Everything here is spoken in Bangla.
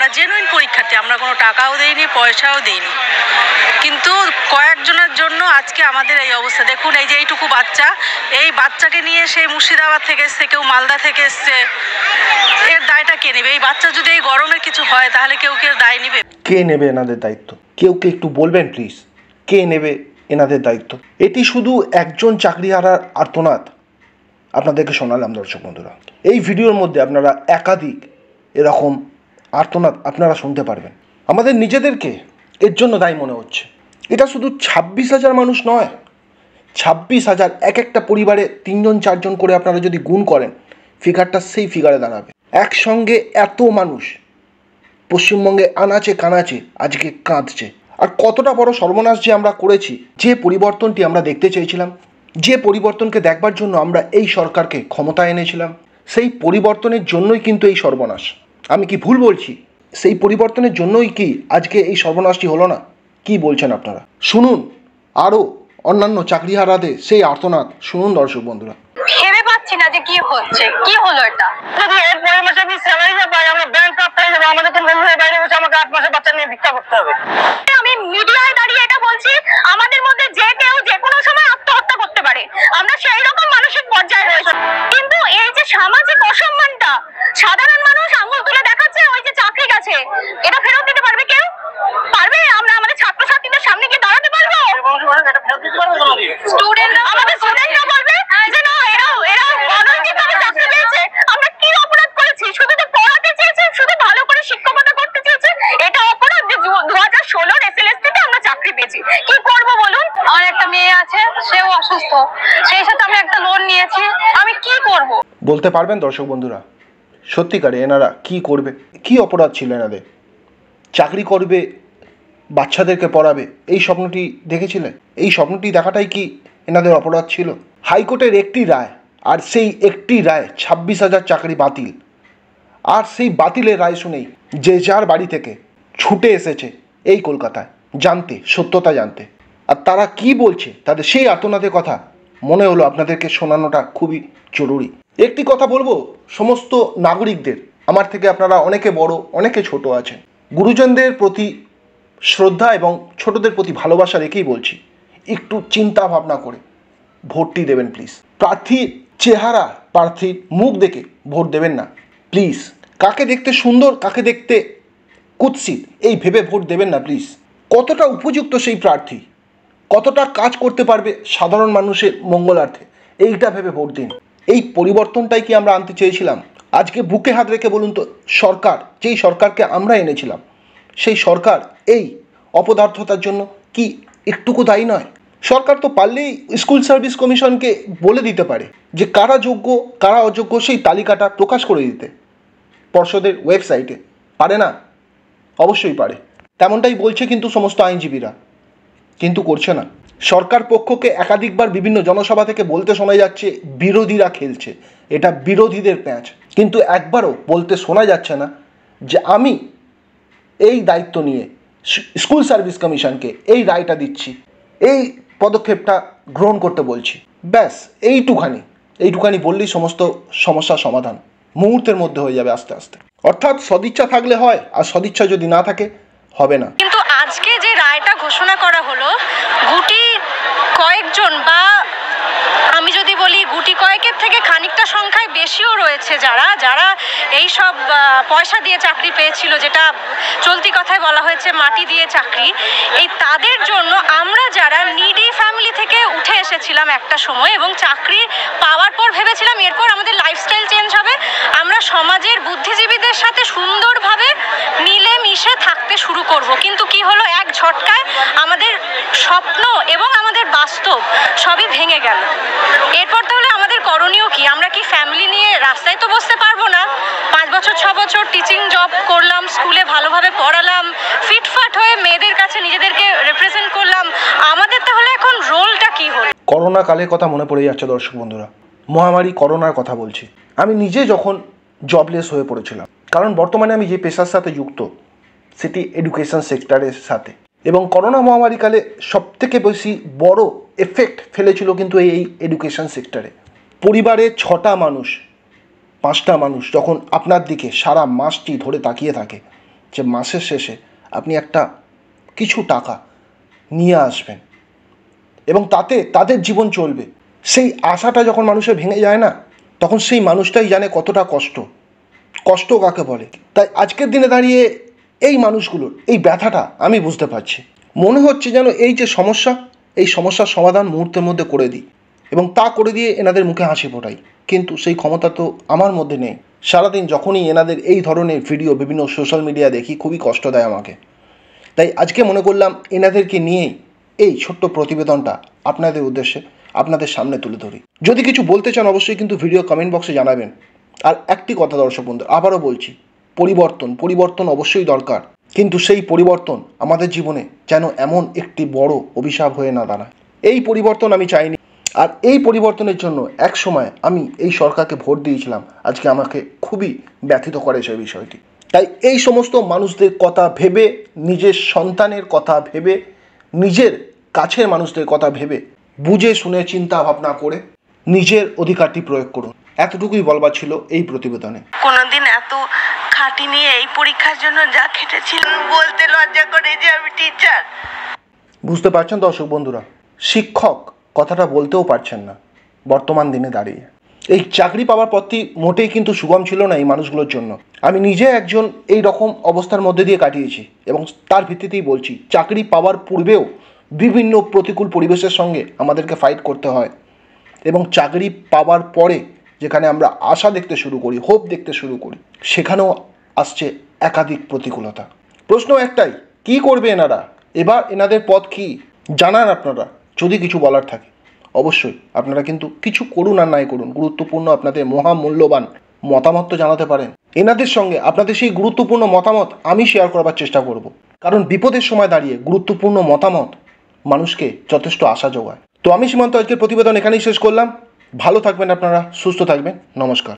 আমরা জেনুইন পরীক্ষার্থী, আমরা কোনো টাকাও দেইনি, পয়সাও দেইনি, কিন্তু কয়েকজনের জন্য আজকে আমাদের এই অবস্থা। দেখুন, এই যে এইটুকু বাচ্চা, এই বাচ্চাকে নিয়ে সেই মুর্শিদাবাদ থেকে এসছে, কেউ মালদা থেকে এসছে, এর দায়টা কে নেবে? এই বাচ্চা যদি এই গরমে কিছু হয় তাহলে কেউ দায় নেবে? কে নেবে এনাদের দায়িত্ব? কেউ একটু বলবেন প্লিজ, কে নেবে এনাদের দায়িত্ব? এটি শুধু একজন চাকরিহারার আর্তনাদ আপনাদেরকে শোনালাম দর্শক বন্ধুরা। এই ভিডিওর মধ্যে আপনারা একাধিক এরকম আর্তনাদ আপনারা শুনতে পারবেন। আমাদের নিজেদেরকে এর জন্য দায়ী মনে হচ্ছে। এটা শুধু 26,000 মানুষ নয়, 26,000, এক একটা পরিবারে 3জন 4জন করে আপনারা যদি গুণ করেন, ফিগারটা সেই ফিগারে দাঁড়াবে। একসঙ্গে এত মানুষ পশ্চিমবঙ্গে আনাচে কানাচে আজকে কাঁদছে। আর কতটা বড় সর্বনাশ যে আমরা করেছি, যে পরিবর্তনটি আমরা দেখতে চেয়েছিলাম, যে পরিবর্তনকে দেখবার জন্য আমরা এই সরকারকে ক্ষমতায় এনেছিলাম, সেই পরিবর্তনের জন্যই কিন্তু এই সর্বনাশ। আমি কি ভুল বলছি? সেই পরিবর্তনের জন্যই কি আজকে এই সর্বনাশটি হলো না? কি বলছেন আপনারা? শুনুন আরও অন্যান্য চাকরিহারাদের সেই আর্তনাদ শুনুন দর্শক বন্ধুরা। ভেবে পাচ্ছি না যে কি হচ্ছে, কি হলো এটা। যদি এর পরের মাসে আমি স্যালারি না পাই, আমরা ব্যাংকরাপ্ট হয়ে যাবো। আমাদের তো বন্ধুদের বাইরে বসে আমাকে 8 মাসের বাচ্চা নিয়ে ভিক্ষা করতে হবে। আমি মিডিয়ায় দাঁড়িয়ে এটা বলছি, আমাদের মধ্যে যে কেউ যে কোনো সময় আত্মহত্যা করতে পারে, আমরা সেই রকম মানসিক পর্যায়ে রয়েছি। কিন্তু এই যে সামাজিক অসম্মানটা, সাধারণ মানুষ আঙুল তুলে দেখাচ্ছে ওই যে চাকরি গেছে, এটা ফেরত দিতে পারবে কেউ? পারবে? আমরা আমাদের ছাত্রছাত্রীদের সামনে গিয়ে দাঁড়াতে পারবো? স্টুডেন্টরা, আমাদের স্টুডেন্টরা বলবে যে না, এরা অনৈতিকভাবে চাকরি পেয়েছে। আমরা কি অপরাধ করেছি? শুধু তো পড়াতে চেয়েছে, শুধু ভালো করে শিক্ষকতা করতে চেয়েছে। এটা অপরাধ যে 2016 SLST তে আমরা চাকরি পেয়েছি। কি করব বলুন? আমার একটা মেয়ে আছে, সেও অসুস্থ, সেই সাথে আমি একটা লোন নিয়েছি, আমি কি করব? বলতে পারবেন দর্শক বন্ধুরা সত্যিকারে এনারা কি করবে? কি অপরাধ ছিল এনাদের? চাকরি করবে, বাচ্চাদেরকে পড়াবে, এই স্বপ্নটি দেখেছিলেন? এই স্বপ্নটি দেখাটাই কি এনাদের অপরাধ ছিল? হাইকোর্টের একটি রায়, আর সেই একটি রায় 26,000 চাকরি বাতিল। আর সেই বাতিলের রায় শুনেই যে যার বাড়ি থেকে ছুটে এসেছে এই কলকাতায় জানতে, সত্যতা জানতে। আর তারা কি বলছে, তাদের সেই আর্তনাদের কথা মনে হলো আপনাদেরকে শোনানোটা খুবই জরুরি। একটি কথা বলবো সমস্ত নাগরিকদের, আমার থেকে আপনারা অনেকে বড়, অনেকে ছোট আছেন, গুরুজনদের প্রতি শ্রদ্ধা এবং ছোটদের প্রতি ভালোবাসা রেখেই বলছি, একটু চিন্তা ভাবনা করে ভোটটি দেবেন প্লিজ। প্রার্থীর চেহারা, প্রার্থীর মুখ দেখে ভোট দেবেন না প্লিজ। কাকে দেখতে সুন্দর, কাকে দেখতে কুৎসিত, এই ভেবে ভোট দেবেন না প্লিজ। কতটা উপযুক্ত সেই প্রার্থী, কতটা কাজ করতে পারবে সাধারণ মানুষের মঙ্গলার্থে, এইটা ভেবে ভোট দিন। এই পরিবর্তনটাই কি আমরা আনতে চেয়েছিলাম? আজকে বুকে হাত রেখে বলুন তো, সরকার, যেই সরকারকে আমরা এনেছিলাম, সেই সরকার এই অপদার্থতার জন্য কি একটুকু দায়ী নয়? সরকার তো পারলেই স্কুল সার্ভিস কমিশনকে বলে দিতে পারে যে কারা যোগ্য কারা অযোগ্য, সেই তালিকাটা প্রকাশ করে দিতে পর্ষদের ওয়েবসাইটে। পারে না? অবশ্যই পারে। তেমনটাই বলছে কিন্তু সমস্ত আইনজীবীরা, কিন্তু করছে না। সরকার পক্ষকে একাধিকবার বিভিন্ন জনসভা থেকে বলতে শোনা যাচ্ছে বিরোধীরা খেলছে, এটা বিরোধীদের প্যাঁচ, কিন্তু একবারও বলতে শোনা যাচ্ছে না যে আমি এই দায়িত্ব নিয়ে স্কুল সার্ভিস কমিশনকে এই রায়টা দিচ্ছি, এই পদক্ষেপটা গ্রহণ করতে বলছি। ব্যাস এইটুখানি বললেই সমস্ত সমস্যার সমাধান মুহূর্তের মধ্যে হয়ে যাবে আস্তে আস্তে। অর্থাৎ সদিচ্ছা থাকলে হয়, আর সদিচ্ছা যদি না থাকে হবে না। কিন্তু আজকে যে রায়টা ঘোষণা করা হলো, গুটি কয়েকজন, বা আমি যদি বলি গুটি কয়েকের থেকে খানিকটা সংখ্যায় বেশিও রয়েছে যারা এই সব পয়সা দিয়ে চাকরি পেয়েছিল, যেটা চলতি কথায় বলা হয়েছে মাটি দিয়ে চাকরি, এই তাদের জন্য আমরা যারা নিডি ফ্যামিলি থেকে উঠে এসেছিলাম একটা সময়, এবং চাকরি পাওয়ার পর ভেবেছিলাম এরপর আমাদের লাইফস্টাইল চেঞ্জ হবে, আমরা সমাজের বুদ্ধিজীবীদের সাথে সুন্দরভাবে মিলে মিশে থাকতে শুরু করব। কিন্তু কি হলো, এক ঝটকায় আমাদের স্বপ্ন এবং আমাদের বাস্তব সবই ভেঙে গেল। এরপর তাহলে আমাদের করণীয় কি? আমরা কি ফ্যামিলি নিয়ে রাস্তায় তো বসতে পারবো না। 5 বছর 6 বছর টিচিং জব করলাম, স্কুলে ভালোভাবে পড়ালাম, ফিটফাট হয়ে মেয়েদের কাছে নিজেদেরকে রিপ্রেজেন্ট করলাম, আমাদের তাহলে এখন রোলটা কি হলো? করোনা কালের কথা মনে পড়ে যাচ্ছে দর্শক বন্ধুরা। মহামারী করোনার কথা বলছি। আমি নিজে যখন জবলেস হয়ে পড়েছিলাম, কারণ বর্তমানে আমি যে পেশার সাথে যুক্ত সেটি এডুকেশন সেক্টরের সাথে, এবং করোনা মহামারীকালে সবথেকে বেশি বড় এফেক্ট ফেলেছিল কিন্তু এই এডুকেশন সেক্টরে। পরিবারে 6টা মানুষ 5টা মানুষ যখন আপনার দিকে সারা মাসটি ধরে তাকিয়ে থাকে, যে মাসের শেষে আপনি একটা কিছু টাকা নিয়ে আসবেন এবং তাতে তাদের জীবন চলবে, সেই আশাটা যখন মানুষের ভেঙে যায় না, তখন সেই মানুষটাই জানে কতটা কষ্ট কাকে বলে। তাই আজকের দিনে দাঁড়িয়ে এই মানুষগুলোর এই ব্যথাটা আমি বুঝতে পারছি। মনে হচ্ছে যেন এই যে সমস্যা, এই সমস্যার সমাধান মুহূর্তের মধ্যে করে দিই এবং তা করে দিয়ে এনাদের মুখে হাসি ফোটাই, কিন্তু সেই ক্ষমতা তো আমার মধ্যে নেই। সারাদিন যখনই এনাদের এই ধরনের ভিডিও বিভিন্ন সোশ্যাল মিডিয়া দেখি, খুবই কষ্ট দেয় আমাকে। তাই আজকে মনে করলাম এনাদেরকে নিয়েই এই ছোট্ট প্রতিবেদনটা আপনাদের উদ্দেশ্যে আপনাদের সামনে তুলে ধরি। যদি কিছু বলতে চান অবশ্যই কিন্তু ভিডিও কমেন্ট বক্সে জানাবেন। আর একটি কথা দর্শক বন্ধু, আবারও বলছি, পরিবর্তন অবশ্যই দরকার, কিন্তু সেই পরিবর্তন আমাদের জীবনে যেন এমন একটি বড় অভিশাপ হয়ে না দাঁড়ায়। এই পরিবর্তন আমি চাইনি, আর এই পরিবর্তনের জন্য এক সময় আমি এই সরকারকে ভোট দিয়েছিলাম। আজকে আমাকে খুবই ব্যথিত করে সেই বিষয়টি। তাই এই সমস্ত মানুষদের কথা ভেবে, নিজের সন্তানের কথা ভেবে, নিজের কাছের মানুষদের কথা ভেবে, বুঝে শুনে চিন্তা ভাবনা করে নিজের অধিকারটি প্রয়োগ করুন। এতটুকুই বলবার ছিল এই প্রতিবেদনে। কোনোদিন এত খাটিনি এই পরীক্ষার জন্য যা খেটেছিল, বলতে লজ্জা করে যে আমি টিচার। বুঝতে পারছেন দর্শক বন্ধুরা, শিক্ষক কথাটা বলতেও পারছেন না বর্তমান দিনে দাঁড়িয়ে। এই চাকরি পাওয়ার পথটি মোটেই কিন্তু সুগম ছিল না এই মানুষগুলোর জন্য। আমি নিজে একজন এই রকম অবস্থার মধ্যে দিয়ে কাটিয়েছি এবং তার ভিত্তিতেই বলছি, চাকরি পাওয়ার পূর্বেও বিভিন্ন প্রতিকূল পরিবেশের সঙ্গে আমাদেরকে ফাইট করতে হয় এবং চাকরি পাওয়ার পরে যেখানে আমরা আশা দেখতে শুরু করি, হোপ দেখতে শুরু করি, সেখানেও আসছে একাধিক প্রতিকূলতা। প্রশ্ন একটাই, কি করবে এনারা এবার? এনাদের পথ কি জানান আপনারা? যদি কিছু বলার থাকে অবশ্যই আপনারা কিন্তু কিছু করুন আর নাই করুন, গুরুত্বপূর্ণ আপনাদের মহামূল্যবান মতামত তো জানাতে পারেন। এনাদের সঙ্গে আপনাদের সেই গুরুত্বপূর্ণ মতামত আমি শেয়ার করবার চেষ্টা করব, কারণ বিপদের সময় দাঁড়িয়ে গুরুত্বপূর্ণ মতামত মানুষকে যথেষ্ট আশা যোগায়। তো আমি সীমান্ত আজকের প্রতিবেদন এখানেই শেষ করলাম। ভালো থাকবেন আপনারা, সুস্থ থাকবেন, নমস্কার।